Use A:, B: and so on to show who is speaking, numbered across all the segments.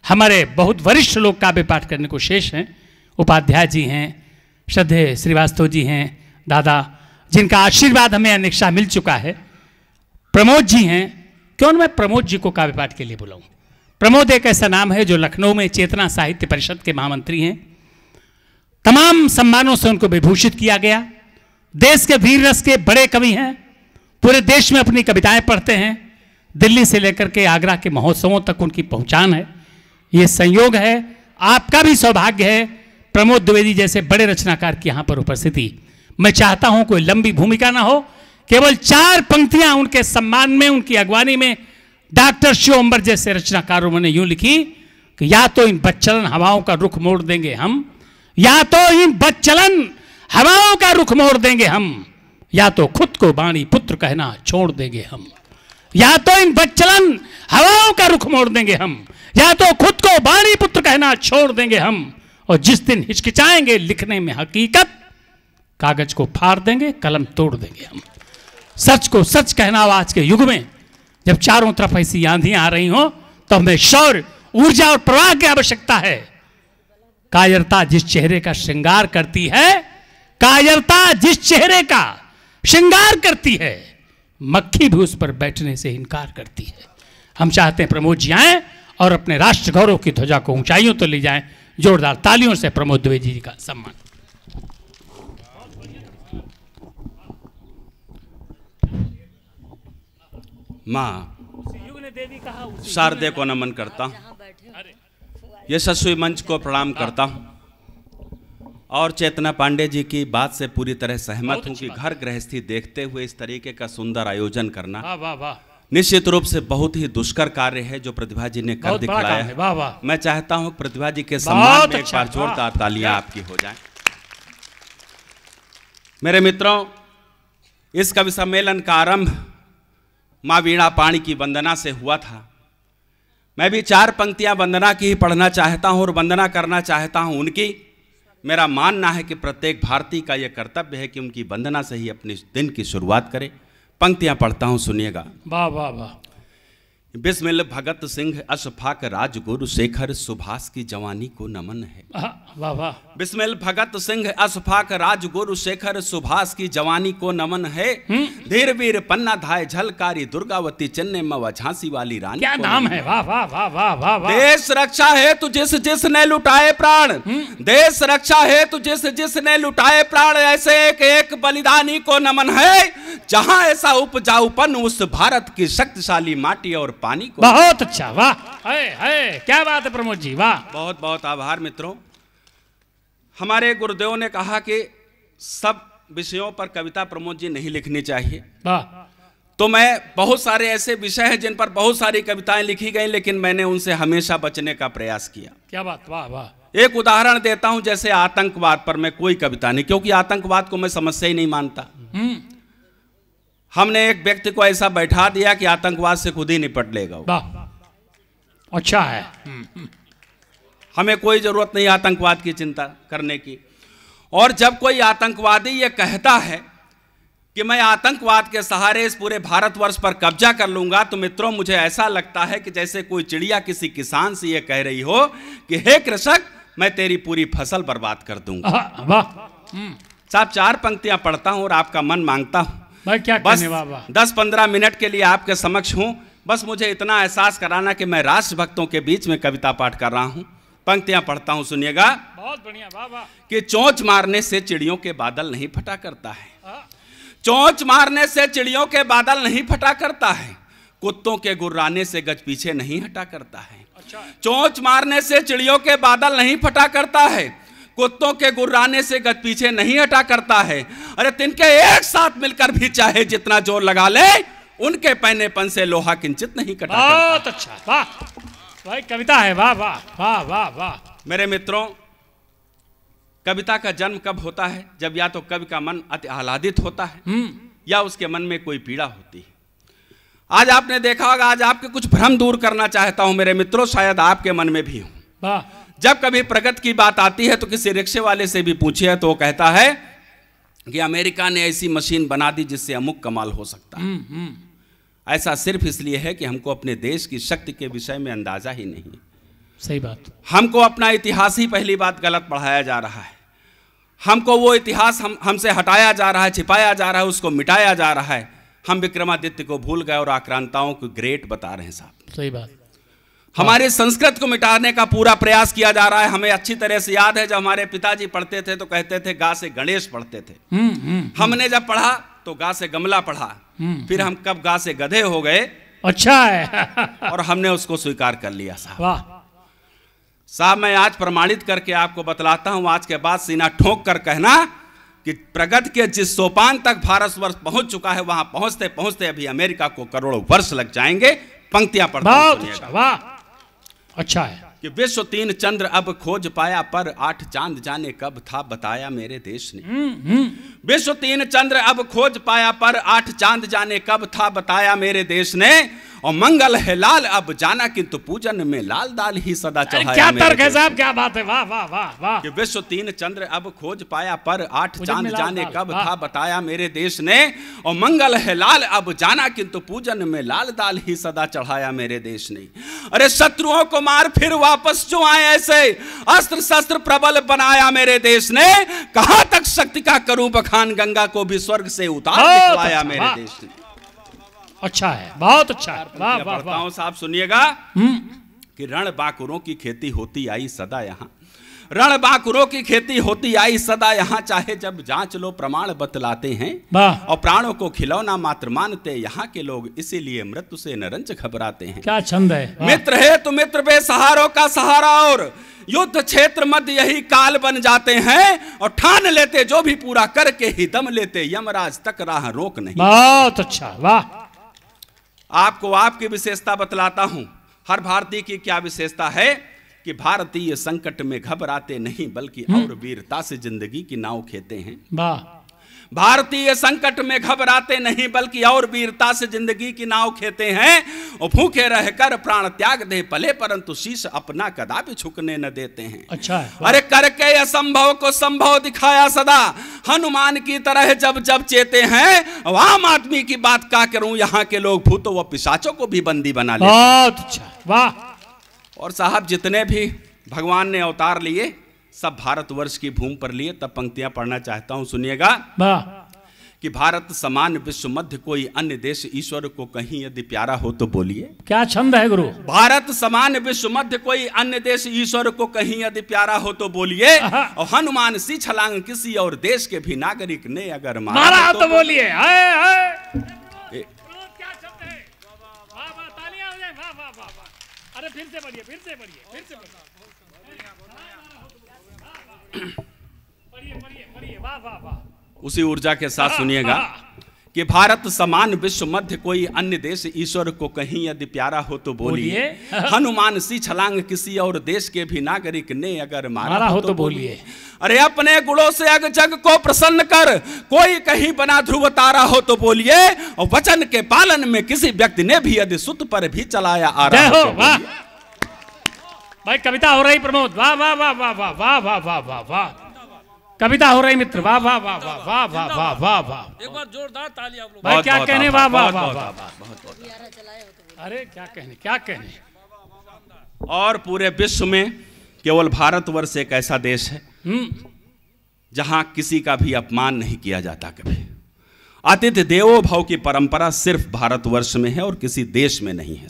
A: हमारे बहुत वरिष्ठ लोग काव्य पाठ करने को शेष हैं। उपाध्याय जी हैं, श्रद्धेय श्रीवास्तव जी हैं, दादा जिनका आशीर्वाद हमें अनेक्षा मिल चुका है। प्रमोद जी हैं, क्यों न मैं प्रमोद जी को काव्य पाठ के लिए बुलाऊं। प्रमोद एक ऐसा नाम है जो लखनऊ में चेतना साहित्य परिषद के महामंत्री हैं। तमाम सम्मानों से उनको विभूषित किया गया। देश के वीर रस के बड़े कवि हैं, पूरे देश में अपनी कविताएं पढ़ते हैं। दिल्ली से लेकर के आगरा के महोत्सवों तक उनकी पहचान है। ये संयोग है, आपका भी सौभाग्य है प्रमोद द्विवेदी जैसे बड़े रचनाकार की यहाँ पर उपस्थिति। मैं चाहता हूँ कोई लंबी भूमिका ना हो, केवल 4 पंक्तियां उनके सम्मान में, उनकी अगवानी में डॉक्टर शिव अंबर जैसे रचनाकारों ने यूं लिखी कि या तो इन बदचलन हवाओं का रुख मोड़ देंगे हम, या तो इन बदचलन हवाओं का रुख मोड़ देंगे हम, या तो खुद को बाणी पुत्र कहना छोड़ देंगे हम। या तो इन बदचलन हवाओं का रुख मोड़ देंगे हम, या तो खुद को बाणी पुत्र कहना छोड़ देंगे हम। और जिस दिन हिचकिचाएंगे लिखने में हकीकत, कागज को फाड़ देंगे, कलम तोड़ देंगे हम। सच को सच कहना आज के युग में जब चारों तरफ ऐसी आंधियां आ रही हो तो हमें शौर्य, ऊर्जा और प्रवाह की आवश्यकता है। कायरता जिस चेहरे का श्रृंगार करती है, कायरता जिस चेहरे का श्रृंगार करती है, मक्खी भी उस पर बैठने से इनकार करती है। हम चाहते हैं प्रमोद जी आए और अपने राष्ट्र गौरव की ध्वजा को ऊंचाइयों तो ले जाएं। जोरदार तालियों से प्रमोद द्विवेदी जी का सम्मान।
B: माँ शारदे को नमन करता हूँ, यशस्वी मंच को प्रणाम करता हूँ और चेतना पांडे जी की बात से पूरी तरह सहमत हूँ कि घर गृहस्थी देखते हुए इस तरीके का सुंदर आयोजन करना निश्चित रूप से बहुत ही दुष्कर कार्य है जो प्रतिभा जी ने कर दिखाया है।
A: वाह वाह।
B: मैं चाहता हूँ प्रतिभा जी के सम्मान में एक बार जोरदार तालियां आपकी हो जाएं। मेरे मित्रों, इस कवि सम्मेलन का आरंभ माँ वीणा पाणी की वंदना से हुआ था। मैं भी 4 पंक्तियां वंदना की ही पढ़ना चाहता हूं और वंदना करना चाहता हूं उनकी। मेरा मानना है कि प्रत्येक भारतीय का यह कर्तव्य है कि उनकी वंदना से ही अपने दिन की शुरुआत करे। पंक्तियां पढ़ता हूं, सुनिएगा।
A: वाह वाह वाह।
B: बिस्मिल भगत सिंह अशफाक राजगुरु शेखर सुभाष की जवानी को नमन है।
A: वाह वाह।
B: बिस्मिल भगत सिंह अशफाक राजगुरु शेखर सुभाष की जवानी को नमन है। धीर वीर पन्ना धाय झलकारी दुर्गावती चन्ने मवा झांसी वाली रानी।
A: क्या नाम है। वाह वाह वाह वाह वाह वाह।
B: देश रक्षा है तु जिस जिसने लुटाए प्राण, देश रक्षा है तु जिस जिसने लुटाए प्राण, ऐसे एक एक बलिदानी को नमन है। जहां ऐसा उपजाऊपन उस भारत की शक्तिशाली माटी और पानी को।
A: बहुत अच्छा, वाह है, क्या बात है प्रमोद जी, वाह।
B: बहुत बहुत आभार मित्रों। हमारे गुरुदेव ने कहा कि सब विषयों पर कविता प्रमोद जी नहीं लिखनी चाहिए।
A: वाह।
B: तो मैं बहुत सारे ऐसे विषय हैं जिन पर बहुत सारी कविताएं लिखी गई, लेकिन मैंने उनसे हमेशा बचने का प्रयास किया।
A: क्या बात, वाह वाह।
B: एक उदाहरण देता हूं, जैसे आतंकवाद पर मैं कोई कविता नहीं, क्योंकि आतंकवाद को मैं समस्या ही नहीं मानता। हमने एक व्यक्ति को ऐसा बैठा दिया कि आतंकवाद से खुद ही निपट लेगा।
A: अच्छा है।
B: हमें कोई जरूरत नहीं आतंकवाद की चिंता करने की। और जब कोई आतंकवादी ये कहता है कि मैं आतंकवाद के सहारे इस पूरे भारतवर्ष पर कब्जा कर लूंगा, तो मित्रों मुझे ऐसा लगता है कि जैसे कोई चिड़िया किसी किसान से ये कह रही हो कि हे कृषक, मैं तेरी पूरी फसल बर्बाद कर दूंगा। साहब 4 पंक्तियां पढ़ता हूं और आपका मन मांगता हूं
A: भाई क्या
B: बस
A: कहने, वाह वाह।
B: 10-15 मिनट के लिए आपके समक्ष हूं। बस मुझे इतना एहसास कराना कि मैं राष्ट्रभक्तों के बीच में कविता पाठ कर रहा हूं। पंक्तियां पढ़ता हूं, सुनिएगा।
A: बहुत बढ़िया, वाह वाह।
B: कि चोंच मारने से चिड़ियों के बादल नहीं फटा करता है, चोंच मारने से चिड़ियों के बादल नहीं फटा करता है, कुत्तों के गुर्राने से गज पीछे नहीं हटा करता है। चोंच मारने से चिड़ियों के बादल नहीं फटा करता है, कुत्तों के गुर्राने से गज पीछे नहीं हटा करता है। अरे तिनके एक साथ मिलकर भी चाहे जितना जोर लगा ले, उनके पहनेपन से लोहा किंचित नहीं कटा करता।
A: बहुत अच्छा, वाह भाई, कविता है, वाह वाह वाह वाह वाह।
B: मेरे मित्रों, कविता का जन्म कब होता है? जब या तो कवि का मन अति आह्लादित होता है या उसके मन में कोई पीड़ा होती है। आज आपने देखा होगा, आज आपके कुछ भ्रम दूर करना चाहता हूं मेरे मित्रों, शायद आपके मन में भी हो। जब कभी प्रगति की बात आती है तो किसी रिक्शे वाले से भी पूछिए तो वो कहता है कि अमेरिका ने ऐसी मशीन बना दी जिससे अमुक कमाल हो सकता है। ऐसा सिर्फ इसलिए है कि हमको अपने देश की शक्ति के विषय में अंदाजा ही नहीं।
A: सही बात।
B: हमको अपना इतिहास ही पहली बात गलत पढ़ाया जा रहा है। हमको वो इतिहास हमसे हटाया जा रहा है, छिपाया जा रहा है, उसको मिटाया जा रहा है। हम विक्रमादित्य को भूल गए और आक्रांताओं को ग्रेट बता रहे हैं साहब।
A: सही बात।
B: हमारे संस्कृत को मिटाने का पूरा प्रयास किया जा रहा है। हमें अच्छी तरह से याद है, जब हमारे पिताजी पढ़ते थे तो कहते थे गा से गणेश पढ़ते थे। हमने जब पढ़ा तो गा से गमला पढ़ा, फिर हम कब गा से गधे हो गए।
A: अच्छा है।
B: और हमने उसको स्वीकार कर लिया साहब।
A: वाह
B: साहब, मैं आज प्रमाणित करके आपको बतलाता हूं, आज के बाद सीना ठोक कर कहना कि प्रगति के जिस सोपान तक भारतवर्ष पहुंच चुका है, वहां पहुंचते पहुंचते अभी अमेरिका को करोड़ों वर्ष लग जाएंगे। पंक्तियां पढ़ता हूं, सुनिएगा।
A: वाह अच्छा है।
B: कि विश्व 3 चंद्र अब खोज पाया, पर 8 चांद जाने कब था बताया मेरे देश ने। विश्व 3 चंद्र अब खोज पाया, पर 8 चांद जाने कब था बताया मेरे देश ने। और मंगल है लाल अब जाना, किंतु पूजन में लाल दाल ही सदा चढ़ाया।
A: क्या तर्क है साहब, क्या बात है। वाह वाह वाह वाह।
B: कि विश्व 3 चंद्र अब खोज पाया, पर 8 चांद जाने कब था बताया मेरे देश ने। और मंगल है लाल अब जाना, किंतु पूजन में लाल दाल ही सदा चढ़ाया मेरे देश ने। अरे शत्रुओं को मार फिर वापस जो आए ऐसे, अस्त्र शस्त्र प्रबल बनाया मेरे देश ने। कहां तक शक्ति का करूं बखान, गंगा को भी स्वर्ग से उतार दिखलाया मेरे देश ने।
A: अच्छा है, बहुत अच्छा है। वाह वाह वाह
B: साहब, सुनिएगा कि रण बांकुरों की खेती होती आई सदा यहाँ। रण बांकुरों की खेती होती आई सदा यहाँ, चाहे जब जांच लो प्रमाण बतलाते हैं। और प्राणों को खिलौना मात्र मानते यहाँ के लोग, इसीलिए मृत्यु से नरंज घबराते हैं।
A: क्या छंद है।
B: मित्र है तो मित्र बेसहारों का सहारा, और युद्ध क्षेत्र मध्य यही काल बन जाते हैं। और ठान लेते जो भी पूरा करके ही दम लेते, यमराज तक राह रोक नहीं।
A: बहुत अच्छा, वाह।
B: आपको आपकी विशेषता बतलाता हूं। हर भारतीय की क्या विशेषता है कि भारतीय संकट में घबराते नहीं, बल्कि और वीरता से जिंदगी की नाव खेते हैं।
A: वाह।
B: भारतीय संकट में घबराते नहीं, बल्कि और वीरता से जिंदगी की नाव खेते हैं। और भूखे रहकर प्राण त्याग दे पले, परंतु शीश अपना कदापि झुकने न देते हैं।
A: अच्छा है।
B: अरे करके असंभव को संभव दिखाया सदा, हनुमान की तरह जब जब चेते हैं। आम आदमी की बात क्या करूं, यहाँ के लोग भूतों व पिशाचों को भी बंदी बना लेते।
A: बहुत अच्छा, वाह।
B: और साहब, जितने भी भगवान ने अवतार लिए सब भारतवर्ष की भूमि पर लिए। तब पंक्तियां पढ़ना चाहता हूं, सुनिएगा। कि भारत समान विश्व मध्य कोई अन्य देश ईश्वर को कहीं यदि प्यारा हो तो बोलिए।
A: क्या छंद है गुरु।
B: भारत समान विश्व मध्य कोई अन्य देश ईश्वर को कहीं यदि प्यारा हो तो बोलिए। और हनुमान सी छलांग किसी और देश के भी नागरिक ने अगर
A: मारा तो बोलिए। अरे फिर से पढ़िए, फिर से पढ़िए, फिर से पढ़िए। वाह वाह वाह।
B: उसी ऊर्जा के साथ सुनिएगा कि भारत समान विश्व मध्य कोई अन्य देश ईश्वर को कहीं यदि प्यारा हो तो बोलिए। हनुमान सी छलांग किसी और देश के भी नागरिक ने अगर मारा हो तो बोलिए। अरे अपने गुणों से अग जग को प्रसन्न कर, कोई कहीं बना ध्रुव तारा हो तो बोलिए। और वचन के पालन में किसी व्यक्ति ने भी यदि सुत पर भी चलाया आ रहा हो तो बोलिए।
A: भाई कविता हो रही प्रमोद, वाह वाह वाह वाह वाह वाह वाह वाह वाह वाह। कविता हो रही मित्र, वाह वाह वाह वाह वाह वाह वाह वाह वाह।
C: एक बार जोरदार ताली आप लोग।
A: भाई क्या कहने, वाह वाह वाह वाह। अरे क्या कहने, क्या कहने।
B: और पूरे विश्व में केवल भारतवर्ष एक ऐसा देश है जहां किसी का भी अपमान नहीं किया जाता कभी। आतिथ्य देवो भव की परंपरा सिर्फ भारतवर्ष में है और किसी देश में नहीं है।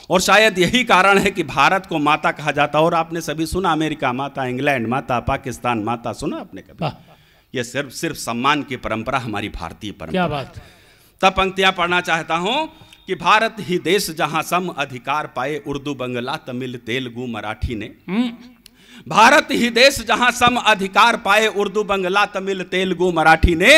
B: और शायद यही कारण है कि भारत को माता कहा जाता। और आपने सभी सुना अमेरिका माता, इंग्लैंड माता, पाकिस्तान माता, सुना आपने कभी? ये सिर्फ सम्मान की परंपरा हमारी भारतीय परंपरा।
A: क्या बात।
B: तब पंक्तियां पढ़ना चाहता हूं कि भारत ही देश जहां सम अधिकार पाए, उर्दू बंगला तमिल तेलुगु मराठी ने। भारत ही देश जहां सम अधिकार पाए, उर्दू बंगला तमिल तेलुगु मराठी ने।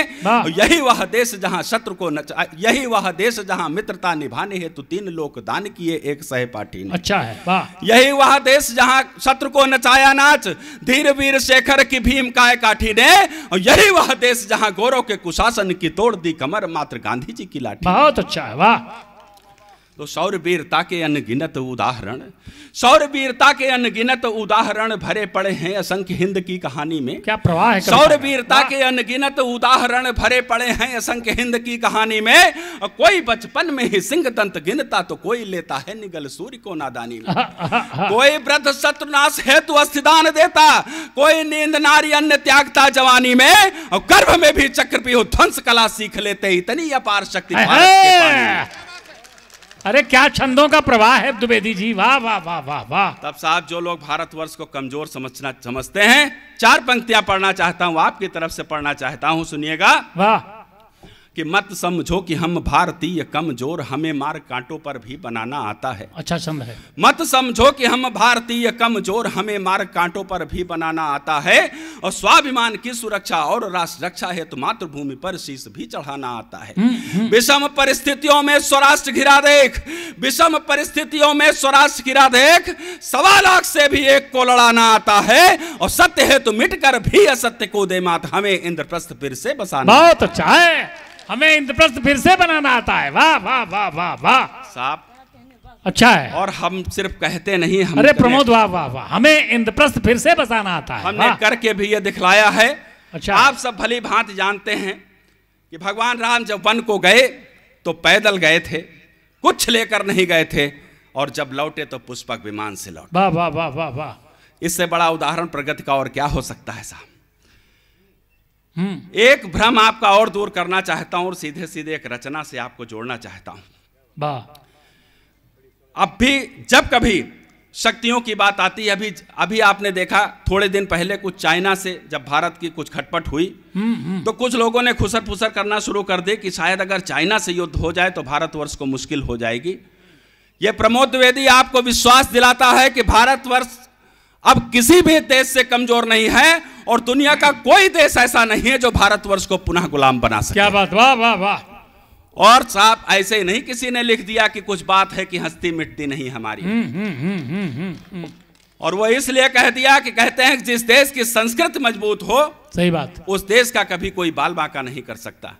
B: यही वह देश जहां शत्रु को यही वह देश जहां मित्रता निभाने हेतु 3 लोक दान किए एक सहपाठी ने।
A: अच्छा है, वाह।
B: यही वह देश जहां शत्रु को नचाया नाच, धीर वीर शेखर की भीम काय काठी ने। और यही वह देश जहां गोरों के कुशासन की तोड़ दी कमर, मात्र गांधी जी की लाठी।
A: बहुत अच्छा है, वाह।
B: तो शौर्यवीरता के अनगिनत उदाहरण, शौर्यवीरता के अनगिनत उदाहरण भरे पड़े हैं असंख्य हिंद की कहानी में।
A: क्या प्रवाह है।
B: शौर्यवीरता के अनगिनत उदाहरण भरे पड़े हैं असंख्य हिंद की कहानी में। और कोई बचपन में ही सिंह दंत गिनता तो कोई लेता है निगल सूर्य को नादानी में। कोई वृद्ध शत्रुनाश हेतु अस्थिदान देता, कोई नींद नारी अन्य त्यागता जवानी में। और गर्भ में भी चक्रव्यूह ध्वंस कला सीख लेते, इतनी अपार शक्ति भारत के पानी।
A: अरे क्या छंदों का प्रवाह है द्विवेदी जी, वाह वाह वाह वाह वाह।
B: तब साहब जो लोग भारतवर्ष को कमजोर समझते हैं, 4 पंक्तियां पढ़ना चाहता हूं, आपकी तरफ से पढ़ना चाहता हूं, सुनिएगा।
A: वाह।
B: कि मत समझो कि हम भारतीय कमजोर, हमें मार कांटों पर भी बनाना आता है।
A: अच्छा छंद है।
B: मत समझो कि हम भारतीय कमजोर, हमें मार कांटों पर भी बनाना आता है। और स्वाभिमान की सुरक्षा और राष्ट्र रक्षा है तो मातृभूमि पर शीश भी चढ़ाना आता है। विषम परिस्थितियों में स्वराष्ट्र घिरा देख, विषम परिस्थितियों में स्वराष्ट्र घिरा देख, 1.25 लाख से भी एक को लड़ाना आता है। और सत्य है तो मिटकर भी असत्य को दे मात, हमें इंद्रप्रस्थ फिर से बसाना।
A: बहुत अच्छा है, हमें इंद्रप्रस्थ फिर से बनाना आता है। वाह वाह वाह वाह वाह
B: साहब,
A: अच्छा है।
B: और हम सिर्फ कहते नहीं, हम
A: अरे प्रमोद वाह वाह वाह, हमें इंद्रप्रस्थ फिर से बसाना आता है।
B: हमने करके भी ये दिखलाया है।
A: अच्छा।
B: आप सब भली भांति जानते हैं कि भगवान राम जब वन को गए तो पैदल गए थे, कुछ लेकर नहीं गए थे, और जब लौटे तो पुष्पक विमान से लौटे।
A: वाह वाह वाह वाह वाह।
B: इससे बड़ा उदाहरण प्रगति का और क्या हो सकता है साहब। एक भ्रम आपका और दूर करना चाहता हूं और सीधे सीधे एक रचना से आपको जोड़ना चाहता हूं।
A: वाह।
B: अब भी जब कभी शक्तियों की बात आती है, अभी आपने देखा थोड़े दिन पहले कुछ चाइना से जब भारत की कुछ खटपट हुई, तो कुछ लोगों ने खुसर फुसर करना शुरू कर दी कि शायद अगर चाइना से युद्ध हो जाए तो भारतवर्ष को मुश्किल हो जाएगी। यह प्रमोद द्विवेदी आपको विश्वास दिलाता है कि भारतवर्ष अब किसी भी देश से कमजोर नहीं है, और दुनिया का कोई देश ऐसा नहीं है जो भारतवर्ष को पुनः गुलाम बना सके।
A: क्या बात, वाह वाह वाह।
B: और साहब ऐसे ही नहीं किसी ने लिख दिया कि कुछ बात है कि हस्ती मिटती नहीं हमारी। और वो इसलिए कह दिया कि कहते हैं कि जिस देश की संस्कृति मजबूत हो,
A: सही बात,
B: उस देश का कभी कोई बाल बांका नहीं कर सकता।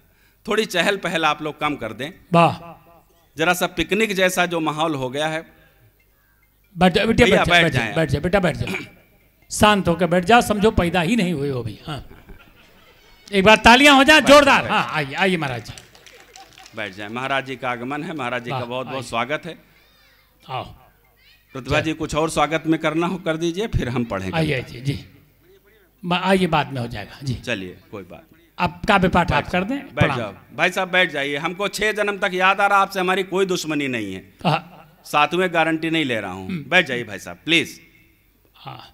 B: थोड़ी चहल पहल आप लोग कम कर दें।
A: वाह।
B: जरा सा पिकनिक जैसा जो माहौल हो गया है,
A: बैठ जाओ
B: बैठ जाए
A: बेटा, बैठ जाओ, शांत होकर बैठ जाओ, समझो पैदा ही नहीं हुए हो भी। हाँ, एक बार तालियां हो जाए जोरदार। हाँ आइए आइए महाराज जी,
B: बैठ जाए। महाराज जी का आगमन है, महाराज जी का बहुत बहुत स्वागत है।
A: आओ
B: प्रतिभा जी, कुछ और स्वागत में करना हो कर दीजिए, फिर हम पढ़ेंगे।
A: आइए जी, आइए बाद में हो जाएगा जी।
B: चलिए कोई बात,
A: आप काव्य पाठ आप कर दें।
B: बैठ जाओ भाई साहब, बैठ जाइए। हमको 6 जन्म तक याद आ रहा, आपसे हमारी कोई दुश्मनी नहीं है, 7वें गारंटी नहीं ले रहा हूँ। बैठ जाइए भाई साहब प्लीज।
A: हाँ,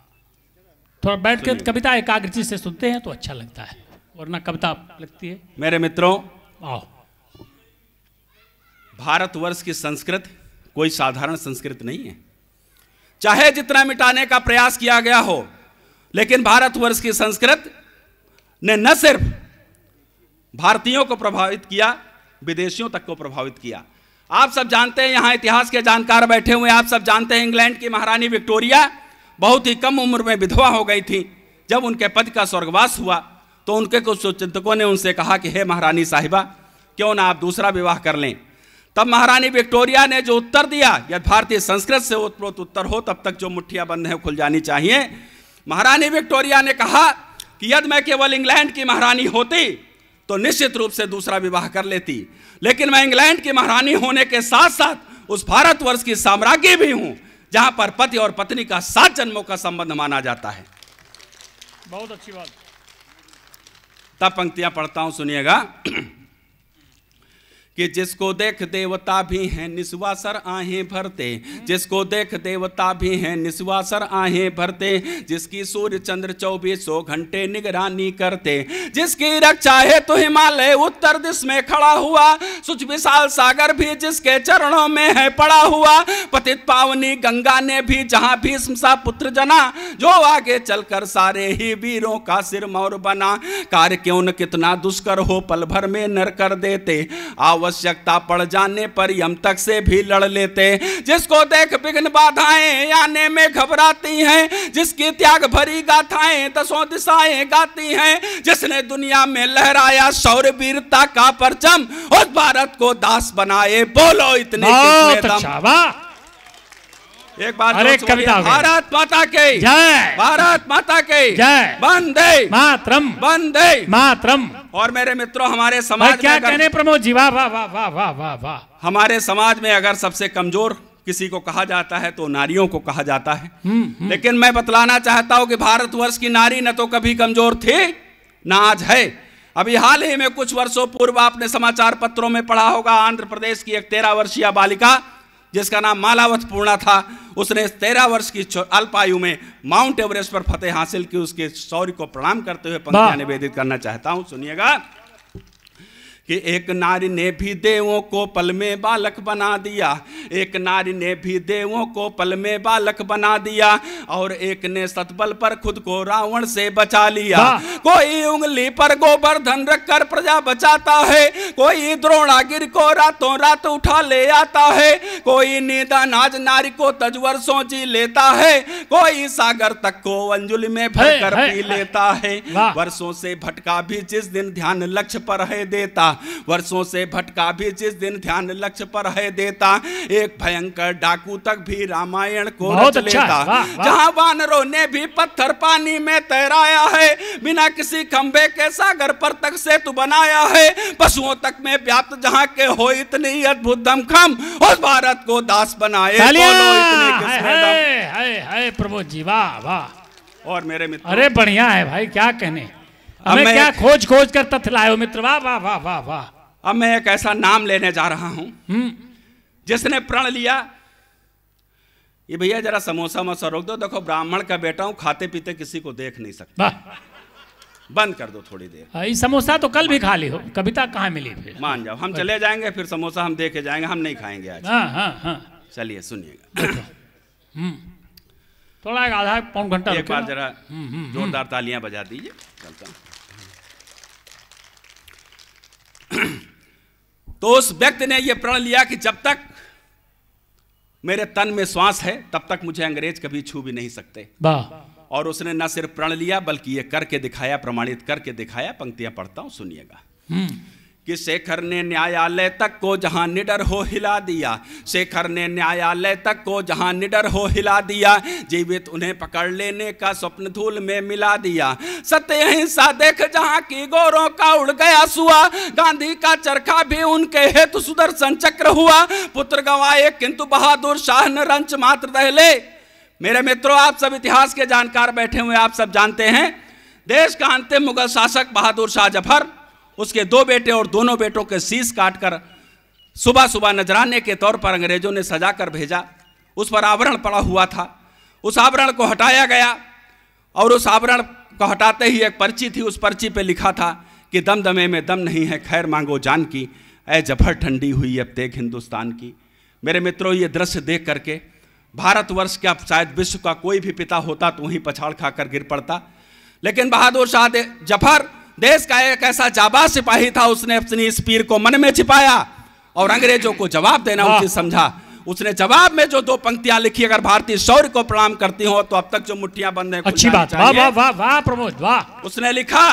A: थोड़ा बैठ के कविता एकाग्रता से सुनते हैं तो अच्छा लगता है, वरना कविता लगती है।
B: मेरे मित्रों,
A: आओ,
B: भारतवर्ष की संस्कृति कोई साधारण संस्कृति नहीं है। चाहे जितना मिटाने का प्रयास किया गया हो, लेकिन भारतवर्ष की संस्कृति ने न सिर्फ भारतीयों को प्रभावित किया, विदेशियों तक को प्रभावित किया। आप सब जानते हैं, यहाँ इतिहास के जानकार बैठे हुए, आप सब जानते हैं इंग्लैंड की महारानी विक्टोरिया बहुत ही कम उम्र में विधवा हो गई थी। जब उनके पति का स्वर्गवास हुआ तो उनके कुछ चिंतकों ने उनसे कहा कि हे महारानी साहिबा, क्यों ना आप दूसरा विवाह कर लें। तब महारानी विक्टोरिया ने जो उत्तर दिया, यदि भारतीय संस्कृत से उत्प्रोत उत्तर हो, तब तक जो मुट्ठियां बंद हैं खुल जानी चाहिए। महारानी विक्टोरिया ने कहा कि यदि मैं केवल इंग्लैंड की महारानी होती तो निश्चित रूप से दूसरा विवाह कर लेती, लेकिन मैं इंग्लैंड की महारानी होने के साथ साथ उस भारतवर्ष की साम्राज्ञी भी हूं, जहां पर पति और पत्नी का 7 जन्मों का संबंध माना जाता है।
A: बहुत अच्छी बात।
B: तब पंक्तियां पढ़ता हूं, सुनिएगा। कि जिसको देख देवता भी हैं निस्वासर आहें भरते, जिसको देख देवता भी हैं निस्वासर आहें भरते, जिसकी सूर्य चंद्र 24 घंटे निगरानी करते, जिसकी रक्षा है तो हिमालय उत्तर दिश में खड़ा हुआ, सुच विशाल सागर भी जिसके चरणों में है पड़ा हुआ, पतित पावनी गंगा ने भी जहां भीष्म सा पुत्र जना, जो आगे चलकर सारे ही वीरों का सिर मोर बना, कार्य क्यों न कितना दुष्कर हो पल भर में नर कर देते, आवश्यकता पड़ जाने पर यम तक से भी लड़ लेते, जिसको देख विघ्न बाधाएं आने में घबराती हैं, जिसकी त्याग भरी गाथाएं दसों दिशाएं गाती हैं, जिसने दुनिया में लहराया शौर्य वीरता का परचम, उस भारत को दास बनाए, बोलो इतने किसमें दम। एक बार
A: अरे कविता
B: भारत माता की
A: जय,
B: भारत माता की
A: जय,
B: वंदे
A: मातरम,
B: वंदे
A: मातरम।
B: और मेरे मित्रों, हमारे समाज
A: क्या
B: में
A: कहने प्रमोद जी, वाह वाह वाह वाह वाह वाह वाह।
B: हमारे समाज में अगर सबसे कमजोर किसी को कहा जाता है तो नारियों को कहा जाता है। लेकिन मैं बतलाना चाहता हूं कि भारतवर्ष की नारी न तो कभी कमजोर थी न आज है। अभी हाल ही में कुछ वर्षों पूर्व आपने समाचार पत्रों में पढ़ा होगा, आंध्र प्रदेश की एक 13 वर्षीय बालिका जिसका नाम मालावत पूर्णा था, उसने 13 वर्ष की अल्पायु में माउंट एवरेस्ट पर फतेह हासिल की। उसके शौर्य को प्रणाम करते हुए पंक्तियां निवेदित करना चाहता हूं, सुनिएगा कि एक नारी ने भी देवों को पल में बालक बना दिया, एक नारी ने भी देवों को पल में बालक बना दिया, और एक ने सतबल पर खुद को रावण से बचा लिया। कोई उंगली पर गोवर्धन रखकर प्रजा बचाता है, कोई द्रोणागिरि को रातों रात उठा ले आता है, कोई निधन आज नारी को तज वर्षों जी लेता है, कोई सागर तक को अंजुलि में भरकर पी लेता है। वर्षों से भटका भी जिस दिन ध्यान लक्ष्य पर है देता, वर्षों से भटका भी जिस दिन ध्यान लक्ष्य पर है देता, एक भयंकर डाकू तक भी रामायण को रच लेता। जहां वानरों ने भी पत्थर पानी में तैराया है, बिना किसी खंभे के सागर पर तक सेतु बनाया है, पशुओं तक में व्याप्त जहां के हो इतनी अद्भुत दमखम, उस भारत को दास बनाए, बोलो इतने किसमें दम।
A: प्रमोद जी वाह वाह।
B: और मेरे मित्र,
A: अरे बढ़िया है भाई, क्या कहने, हमें क्या खोज खोज कर तथ्य लाए मित्र, वाह वाह वाह वाह वाह।
B: अब मैं एक ऐसा नाम लेने जा रहा हूं जिसने प्रण लिया, ये भैया जरा समोसा मसा रोक दो, देखो ब्राह्मण का बेटा हूं, खाते पीते किसी को देख नहीं सकता, बंद कर दो थोड़ी देर।
A: ये समोसा तो कल भी खा ली हो, कविता कहाँ मिली फिर?
B: मान जाओ, हम चले जाएंगे फिर समोसा हम देखे जाएंगे, हम नहीं खाएंगे आज।
A: हाँ।
B: चलिए सुनिएगा,
A: थोड़ा आधा पौन घंटा
B: एक बार जरा जोरदार तालियां बजा दीजिए। चलता हूं। तो उस व्यक्ति ने यह प्रण लिया कि जब तक मेरे तन में श्वास है तब तक मुझे अंग्रेज कभी छू भी नहीं सकते। और उसने न सिर्फ प्रण लिया बल्कि यह करके दिखाया, प्रमाणित करके दिखाया। पंक्तियां पढ़ता हूं, सुनिएगा कि शेखर ने न्यायालय तक को जहां निडर हो हिला दिया, शेखर ने न्यायालय तक को जहां निडर हो हिला दिया, जीवित उन्हें पकड़ लेने का स्वप्न धूल में मिला दिया। सत्य अहिंसा देख जहां की गोरों का उड़ गया सुआ, गांधी का चरखा भी उनके हेतु सुदर्शन चक्र हुआ। पुत्र गंवाए किंतु बहादुर शाह न रंच मात्र दहले। मेरे मित्रों, आप सब इतिहास के जानकार बैठे हुए, आप सब जानते हैं देश का अंतिम मुगल शासक बहादुर शाह जफर, उसके 2 बेटे और दोनों बेटों के शीश काटकर सुबह सुबह नजराने के तौर पर अंग्रेजों ने सजा कर भेजा। उस पर आवरण पड़ा हुआ था, उस आवरण को हटाया गया और उस आवरण को हटाते ही एक पर्ची थी, उस पर्ची पे लिखा था कि दमदमे में दम नहीं है, खैर मांगो जान की, ऐ जफर ठंडी हुई अब तेग हिंदुस्तान की। मेरे मित्रों, ये दृश्य देख करके भारतवर्ष का शायद विश्व का कोई भी पिता होता तो वहीं पछाड़ खाकर गिर पड़ता, लेकिन बहादुर शाह जफर देश का एक ऐसा जाबाज सिपाही था, उसने अपनी इस पीर को मन में छिपाया और अंग्रेजों को जवाब देना उचित समझा। उसने जवाब में जो 2 पंक्तियां लिखी, अगर भारतीय शौर्य को प्रणाम करती हो तो अब तक जो मुट्ठियां बंद हैं,
A: अच्छी बात, वाह वाह वाह वाह प्रमोद वाह।
B: उसने लिखा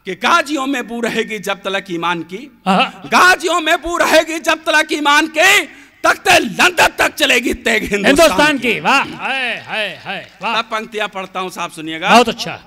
B: कि गाजियों में बू रहेगी जब तलक ईमान की, गाजियों में बू रहेगी जब तलक ईमान की, तख्ते लंदन तक चलेगी तेग हिंदुस्तान की।
A: वाह है वाह।
B: अब पंक्तियां पढ़ता हूं, साहब सुनिएगा।
A: बहुत अच्छा।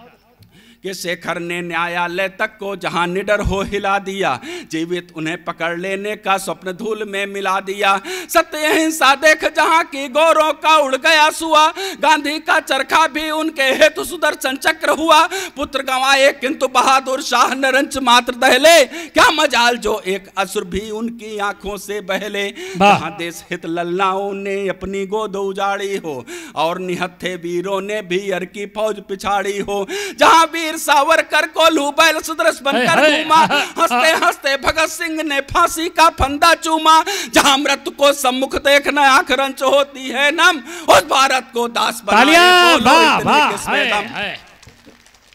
B: कि शेखर ने न्यायालय तक को जहां निडर हो हिला दिया, जीवित उन्हें पकड़ लेने का स्वप्न धूल में मिला दिया। सत्य अहिंसा देख जहां की गोरों का उड़ गया सुआ, गांधी का चरखा भी उनके हेतु सुदर्शन चक्र हुआ। पुत्र गंवाए किंतु बहादुर शाह न रंच मात्र दहले, क्या मजाल जो एक असुर भी उनकी आंखों से बहले। जहां देश हित लल्लाओं ने अपनी गोद उजाड़ी हो और निहत्थे वीरों ने भी अर की फौज पिछाड़ी हो, जहां वीर सावरकर को लू बैल सुदर्श बनकर घूमा, हंसते हंसते भगत सिंह ने फांसी का फंदा चूमा। जहां मृत्यु को सम्मुख देखना आंख रंच होती है नम, उस भारत को दास बनाए,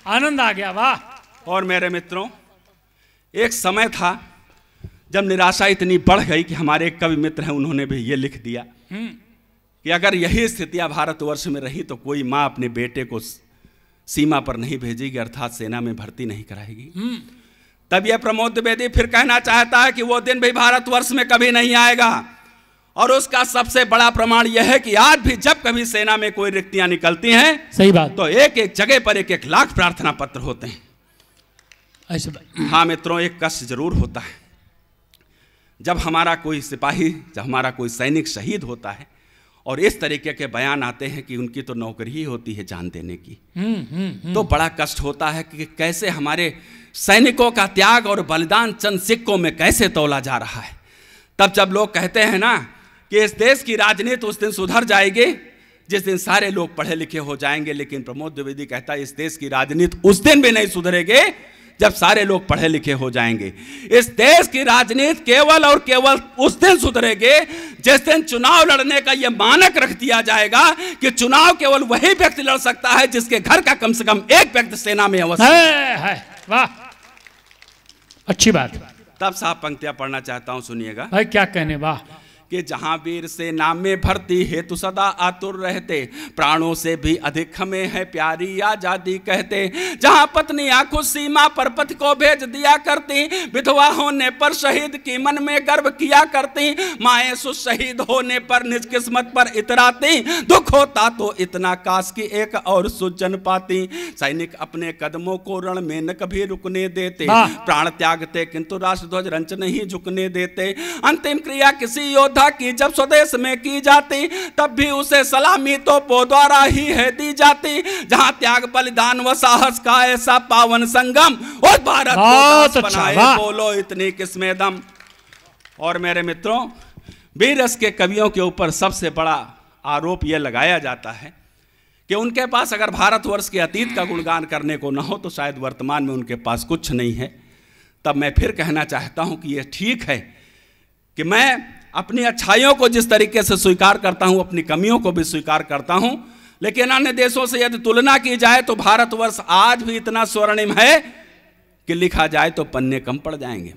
B: आनंद आ गया, वाह। और मेरे मित्रों, एक समय था जब निराशा इतनी बढ़ गई कि हमारे एक कवि मित्र हैं, उन्होंने भी ये लिख दिया कि अगर यही स्थितियां भारतवर्ष में रही तो कोई माँ अपने बेटे को सीमा पर नहीं भेजेगी, अर्थात सेना में भर्ती नहीं कराएगी। तब यह प्रमोद द्विवेदी फिर कहना चाहता है कि वो दिन भी भारतवर्ष में कभी नहीं आएगा, और उसका सबसे बड़ा प्रमाण यह है कि आज भी जब कभी सेना में कोई रिक्तियां निकलती हैं,
A: सही बात,
B: तो एक एक जगह पर एक एक लाख प्रार्थना पत्र होते हैं।
A: ऐसे
B: हाँ मित्रों, एक कष्ट जरूर होता है जब हमारा कोई सिपाही, जब हमारा कोई सैनिक शहीद होता है और इस तरीके के बयान आते हैं कि उनकी तो नौकरी ही होती है जान देने की। तो बड़ा कष्ट होता है कि कैसे हमारे सैनिकों का त्याग और बलिदान चंद सिक्कों में कैसे तौला जा रहा है। तब जब लोग कहते हैं ना कि इस देश की राजनीति उस दिन सुधर जाएगी जिस दिन सारे लोग पढ़े लिखे हो जाएंगे, लेकिन प्रमोद द्विवेदी कहता है इस देश की राजनीति उस दिन भी नहीं सुधरेगी जब सारे लोग पढ़े लिखे हो जाएंगे। इस देश की राजनीति केवल और केवल उस दिन सुधरेगी जिस दिन चुनाव लड़ने का यह मानक रख दिया जाएगा कि चुनाव केवल वही व्यक्ति लड़ सकता है जिसके घर का कम से कम एक व्यक्ति सेना में अवश्य
A: है। वाह, अच्छी बात।
B: तब साहब पंक्तियां पढ़ना चाहता हूं, सुनिएगा
A: भाई क्या कहने। वाह,
B: कि जहां वीर सेना में भर्ती हेतु सदा आतुर रहते, प्राणों से भी अधिक हमें है प्यारी आजादी कहते। जहां पत्नियां खुद सीमा पर पति को भेज दिया करती, विधवा होने पर शहीद की मन में गर्व किया करती, माएं शहीद होने पर निज किस्मत पर इतराती, दुख होता तो इतना काश की एक और सुजन पाती। सैनिक अपने कदमों को रण में न कभी रुकने देते, प्राण त्यागते किंतु राष्ट्रध्वज रंच नहीं झुकने देते। अंतिम क्रिया किसी योद्धा की जब स्वदेश में की जाती, तब भी उसे सलामी तोपों द्वारा ही है दी जाती। जहां त्याग बलिदान व साहस का ऐसा पावन संगम, और भारत को दास बनाए बोलो इतनी किस्में दम। और मेरे मित्रों, वीर रस के कवियों के ऊपर सबसे बड़ा आरोप यह लगाया जाता है कि उनके पास अगर भारतवर्ष के अतीत का गुणगान करने को न हो तो शायद वर्तमान में उनके पास कुछ नहीं है। तब मैं फिर कहना चाहता हूं कि यह ठीक है कि मैं अपनी अच्छाइयों को जिस तरीके से स्वीकार करता हूं, अपनी कमियों को भी स्वीकार करता हूं, लेकिन अन्य देशों से यदि तुलना की जाए तो भारतवर्ष आज भी इतना स्वर्णिम है कि लिखा जाए तो पन्ने कम पड़ जाएंगे।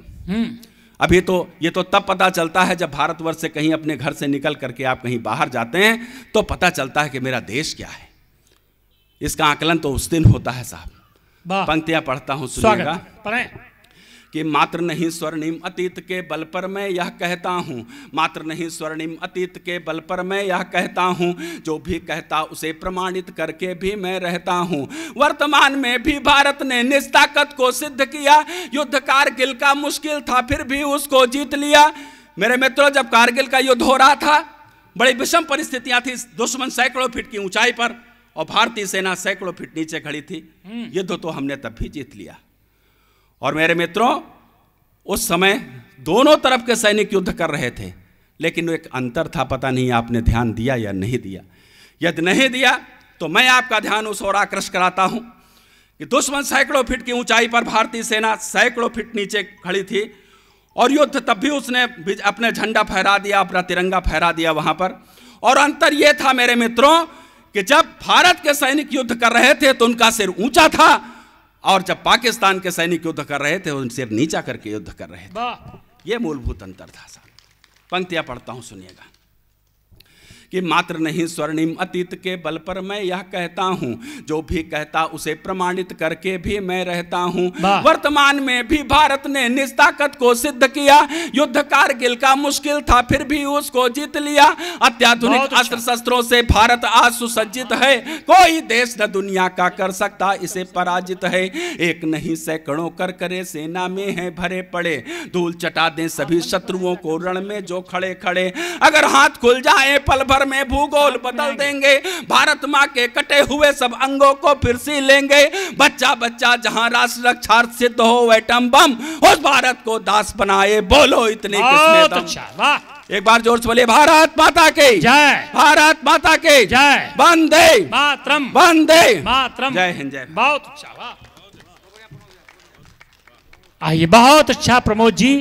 B: अभी तो ये तो तब पता चलता है जब भारतवर्ष से कहीं अपने घर से निकल करके आप कहीं बाहर जाते हैं तो पता चलता है कि मेरा देश क्या है। इसका आकलन तो उस दिन होता है साहब। पंक्तियां पढ़ता हूं, सुनिएगा। कि मात्र नहीं स्वर्णिम अतीत के बल पर मैं यह कहता हूँ, मात्र नहीं स्वर्णिम अतीत के बल पर मैं यह कहता हूँ, जो भी कहता उसे प्रमाणित करके भी मैं रहता हूँ। वर्तमान में भी भारत ने निज ताकत को सिद्ध किया, युद्ध कारगिल का मुश्किल था फिर भी उसको जीत लिया। मेरे मित्रों, जब कारगिल का युद्ध हो रहा था बड़ी विषम परिस्थितियां थी, दुश्मन सैकड़ों फीट की ऊंचाई पर और भारतीय सेना सैकड़ों फीट नीचे खड़ी थी। युद्ध तो हमने तब भी जीत लिया। और मेरे मित्रों, उस समय दोनों तरफ के सैनिक युद्ध कर रहे थे, लेकिन एक अंतर था, पता नहीं आपने ध्यान दिया या नहीं दिया। यदि नहीं दिया तो मैं आपका ध्यान उस ओर आकृष्ट कराता हूं कि दुश्मन सैकड़ों फीट की ऊंचाई पर, भारतीय सेना सैकड़ों फीट नीचे खड़ी थी और युद्ध तब भी उसने अपने झंडा फहरा दिया, अपना तिरंगा फहरा दिया वहां पर। और अंतर यह था मेरे मित्रों कि जब भारत के सैनिक युद्ध कर रहे थे तो उनका सिर ऊंचा था, और जब पाकिस्तान के सैनिक युद्ध कर रहे थे उन सिर नीचा करके युद्ध कर रहे थे। यह मूलभूत अंतर था साहब। पंक्तियां पढ़ता हूं, सुनिएगा। कि मात्र नहीं स्वर्णिम अतीत के बल पर मैं यह कहता हूं, जो भी कहता उसे प्रमाणित करके भी मैं रहता हूं। वर्तमान में भी भारत ने निज ताकत को सिद्ध किया, युद्ध कारगिल का मुश्किल था फिर भी उसको जीत लिया। अत्याधुनिक अस्त्र शस्त्रों से भारत आज सुसज्जित है, कोई देश न दुनिया का कर सकता इसे पराजित है। एक नहीं सैकड़ों कर करे सेना में है भरे पड़े, धूल चटा दें सभी शत्रुओं को रण में जो खड़े खड़े। अगर हाथ खुल जाए पल भर में भूगोल बदल देंगे, भारत माँ के कटे हुए सब अंगों को फिर सी लेंगे। बच्चा बच्चा जहां राष्ट्र रक्षा सिद्ध हो एटम बम, उस भारत को दास बनाए बोलो इतने किसमें दम। एक बार जोर से बोलिए, भारत माता की जय, भारत माता की जय, वंदे मातरम, वंदे मातरम, जय हिंद जय। बहुत अच्छा, आइए, बहुत अच्छा प्रमोद जी।